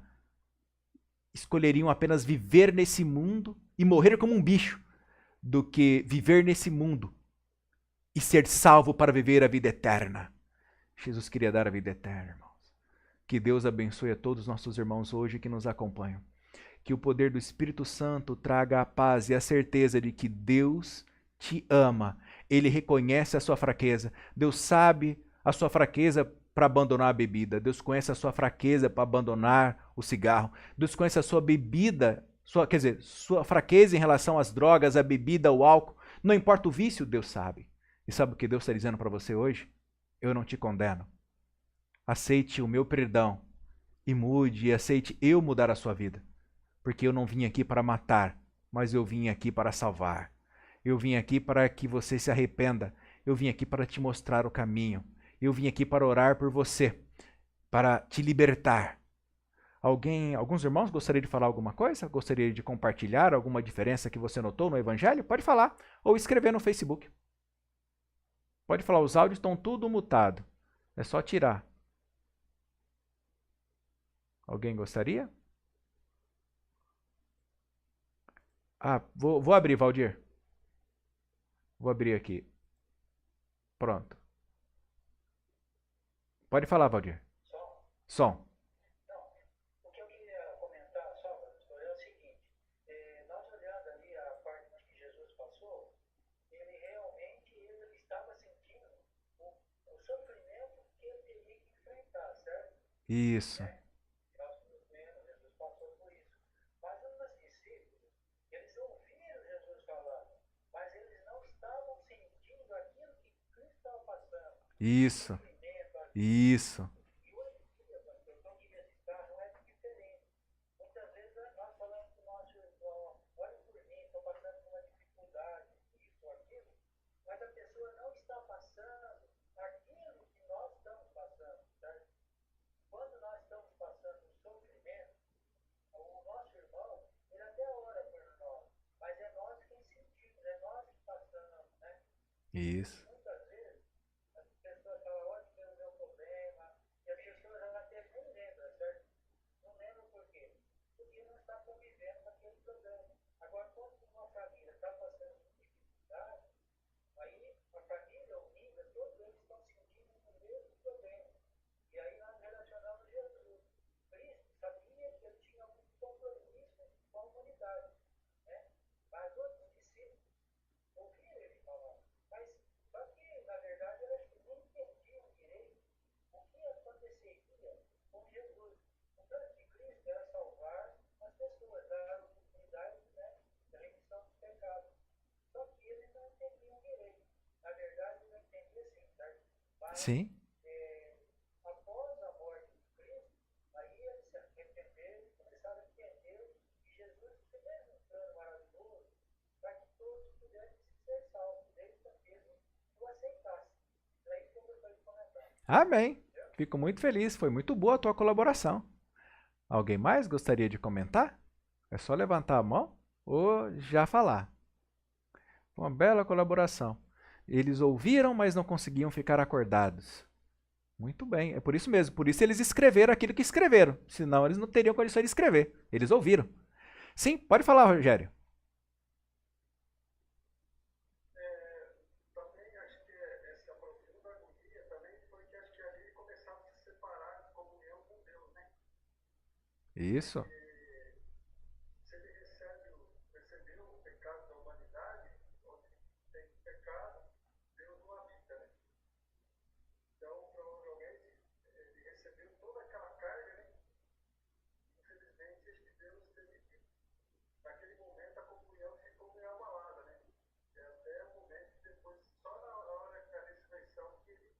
Escolheriam apenas viver nesse mundo e morrer como um bicho, do que viver nesse mundo e ser salvo para viver a vida eterna. Jesus queria dar a vida eterna, irmãos. Que Deus abençoe a todos os nossos irmãos hoje que nos acompanham. Que o poder do Espírito Santo traga a paz e a certeza de que Deus te ama. Ele reconhece a sua fraqueza. Deus sabe a sua fraqueza para abandonar a bebida. Deus conhece a sua fraqueza para abandonar o cigarro. Deus conhece a sua bebida, sua fraqueza em relação às drogas, à bebida, ao álcool. Não importa o vício, Deus sabe. E sabe o que Deus está dizendo para você hoje? Eu não te condeno. Aceite o meu perdão e mude e aceite eu mudar a sua vida. Porque eu não vim aqui para matar, mas eu vim aqui para salvar. Eu vim aqui para que você se arrependa. Eu vim aqui para te mostrar o caminho. Eu vim aqui para orar por você, para te libertar. Alguns irmãos gostariam de falar alguma coisa? Gostaria de compartilhar alguma diferença que você notou no Evangelho? Pode falar, ou escrever no Facebook. Pode falar, os áudios estão tudo mutado. É só tirar. Alguém gostaria? Vou abrir, Valdir. Vou abrir aqui. Pronto. Pode falar, Valdir. Som. Não, o que eu queria comentar só, pastor, é o seguinte. Nós olhando ali a parte que Jesus passou, ele realmente estava sentindo o sofrimento que ele teria que enfrentar, certo? Isso. Nós estamos vendo, Jesus passou por isso. Mas os discípulos, eles ouviram Jesus falando, mas eles não estavam sentindo aquilo que Cristo estava passando. Isso. Isso. E hoje em dia, pastor, como diria esse carro, não é diferente. Muitas vezes nós falamos com o nosso irmão, olha por mim, estou passando por uma dificuldade, isso ou aquilo, mas a pessoa não está passando aquilo que nós estamos passando, certo? Quando nós estamos passando um sofrimento, o nosso irmão, ele até ora por nós, mas é nós quem sentimos, é nós que passamos, né? Isso. Muitas vezes, as pessoas falam, olha Sim. Após a morte de Cristo, aí eles se arrependeram e começaram a entender que Jesus fez um plano maravilhoso para que todos pudessem ser salvos, desde que aqueles o aceitassem. É isso que eu gostaria de comentar. Amém. Fico muito feliz. Foi muito boa a tua colaboração. Alguém mais gostaria de comentar? É só levantar a mão ou já falar. Uma bela colaboração. Eles ouviram, mas não conseguiam ficar acordados. Muito bem, é por isso mesmo. Por isso eles escreveram aquilo que escreveram. Senão eles não teriam condições de escrever. Eles ouviram. Sim, pode falar, Rogério. Também acho que essa profunda agonia também porque acho que ali começaram a se separar de comunhão com Deus, né? Isso. Se ele recebeu o pecado da humanidade, onde tem pecado, Deus não habita, né? Então, provavelmente, ele recebeu toda aquela carga, né? Infelizmente, acho que Deus teve que, naquele momento, a comunhão ficou meio abalada, né? E até o momento que depois, só na hora da ressurreição, que ele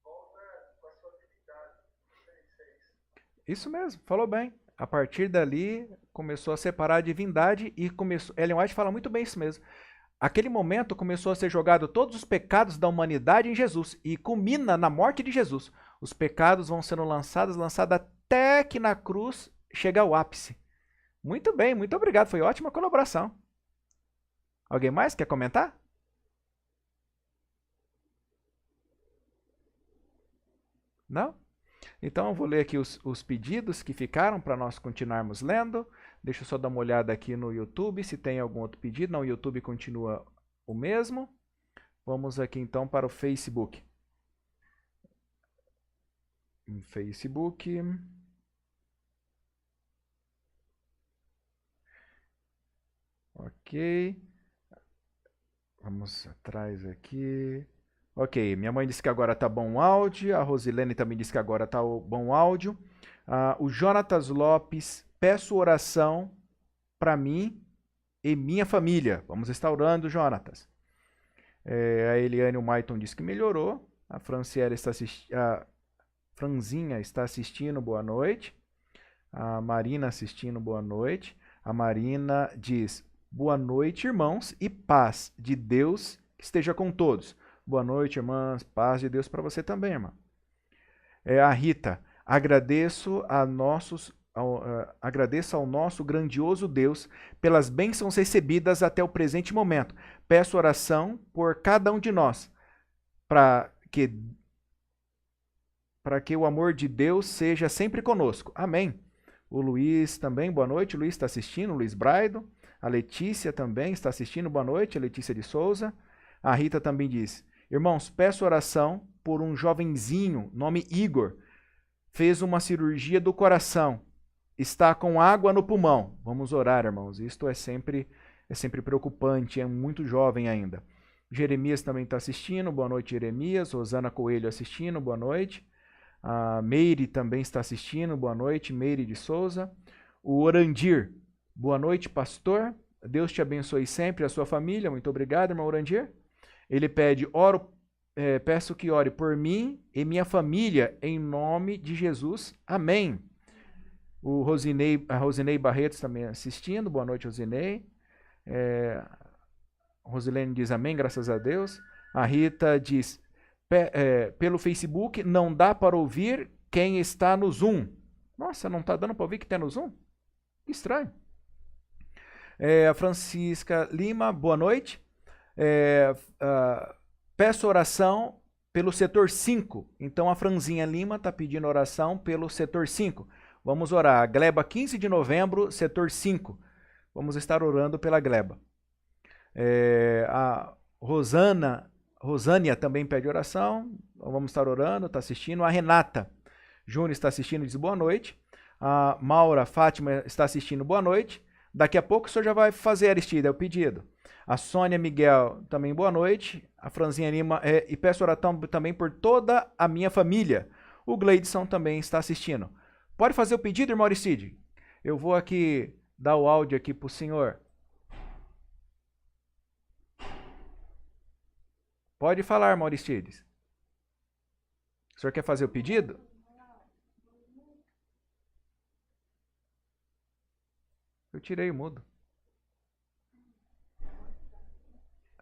volta com a sua divindade. Não sei se é isso. Isso mesmo, falou bem. A partir dali, começou a separar a divindade e começou. Ellen White fala muito bem isso mesmo. Aquele momento começou a ser jogado todos os pecados da humanidade em Jesus e culmina na morte de Jesus. Os pecados vão sendo lançados até que na cruz chega ao ápice. Muito bem, muito obrigado. Foi ótima colaboração. Alguém mais quer comentar? Não? Então eu vou ler aqui os pedidos que ficaram para nós continuarmos lendo. Deixa eu só dar uma olhada aqui no YouTube se tem algum outro pedido. Não, o YouTube continua o mesmo. Vamos aqui então para o Facebook. Facebook. Ok. Vamos atrás aqui. Ok, minha mãe disse que agora tá bom o áudio. A Rosilene também disse que agora tá bom o áudio. O Jonatas Lopes, peço oração para mim e minha família. Vamos estar orando, Jonatas. A Eliane Maiton disse que melhorou. A Franciela está a Franzinha está assistindo, boa noite. A Marina assistindo, boa noite. A Marina diz, boa noite, irmãos, e paz de Deus que esteja com todos. Boa noite, irmãs. Paz de Deus para você também, irmã. A Rita, agradeço ao nosso grandioso Deus pelas bênçãos recebidas até o presente momento. Peço oração por cada um de nós, para que o amor de Deus seja sempre conosco. Amém. O Luiz também, boa noite. O Luiz está assistindo, o Luiz Braido. A Letícia também está assistindo, boa noite. A Letícia de Souza. A Rita também diz, irmãos, peço oração por um jovenzinho, nome Igor. Fez uma cirurgia do coração. Está com água no pulmão. Vamos orar, irmãos. Isto é sempre preocupante, é muito jovem ainda. Jeremias também está assistindo. Boa noite, Jeremias. Rosana Coelho assistindo. Boa noite. A Meire também está assistindo. Boa noite, Meire de Souza. O Orandir. Boa noite, pastor. Deus te abençoe sempre, a sua família. Muito obrigado, irmão Orandir. Ele pede, peço que ore por mim e minha família, em nome de Jesus. Amém. A Rosinei Barretos também assistindo. Boa noite, Rosinei. Rosilene diz amém, graças a Deus. A Rita diz, pelo Facebook não dá para ouvir quem está no Zoom. Nossa, não está dando para ouvir quem está no Zoom? Que estranho. A Francisca Lima, boa noite. Peço oração pelo setor 5. Então a Franzinha Lima está pedindo oração pelo setor 5. Vamos orar. Gleba, 15 de novembro, setor 5. Vamos estar orando pela Gleba. A Rosânia também pede oração. Vamos estar orando, está assistindo. A Renata Júnior está assistindo, diz boa noite. A Maura Fátima está assistindo, boa noite. Daqui a pouco o senhor já vai fazer, Aristide, é o pedido. A Sônia Miguel também, boa noite. A Franzinha Lima, e peço oração também por toda a minha família. O Gleidson também está assistindo. Pode fazer o pedido, irmão Aristide? Eu vou aqui dar o áudio aqui para o senhor. Pode falar, irmão Aristides. O senhor quer fazer o pedido? Eu tirei o mudo.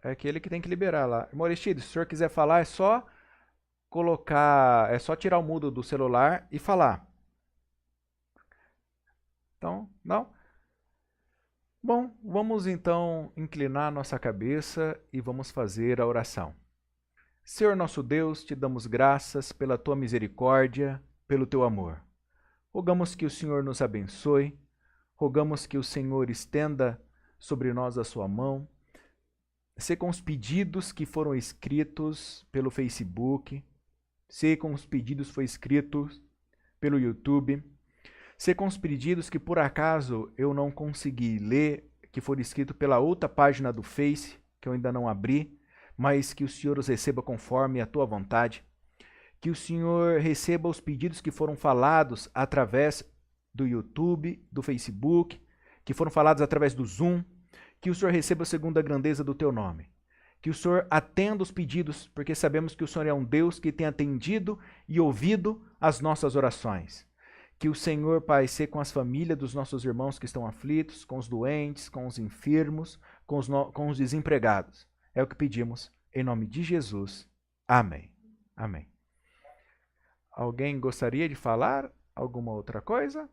É aquele que tem que liberar lá. Moristides, se o senhor quiser falar, é só colocar, é só tirar o mudo do celular e falar. Então, não? Bom, vamos então inclinar nossa cabeça e vamos fazer a oração. Senhor nosso Deus, te damos graças pela tua misericórdia, pelo teu amor. Rogamos que o Senhor nos abençoe, rogamos que o Senhor estenda sobre nós a sua mão, se com os pedidos que foram escritos pelo Facebook, se com os pedidos que foram escritos pelo YouTube, se com os pedidos que por acaso eu não consegui ler, que foram escritos pela outra página do Face, que eu ainda não abri, mas que o Senhor os receba conforme a tua vontade. Que o Senhor receba os pedidos que foram falados através do YouTube, do Facebook, que foram falados através do Zoom. Que o Senhor receba segundo a grandeza do teu nome. Que o Senhor atenda os pedidos, porque sabemos que o Senhor é um Deus que tem atendido e ouvido as nossas orações. Que o Senhor, Pai, seja com as famílias dos nossos irmãos que estão aflitos, com os doentes, com os enfermos, com os desempregados. É o que pedimos, em nome de Jesus. Amém. Amém. Alguém gostaria de falar alguma outra coisa?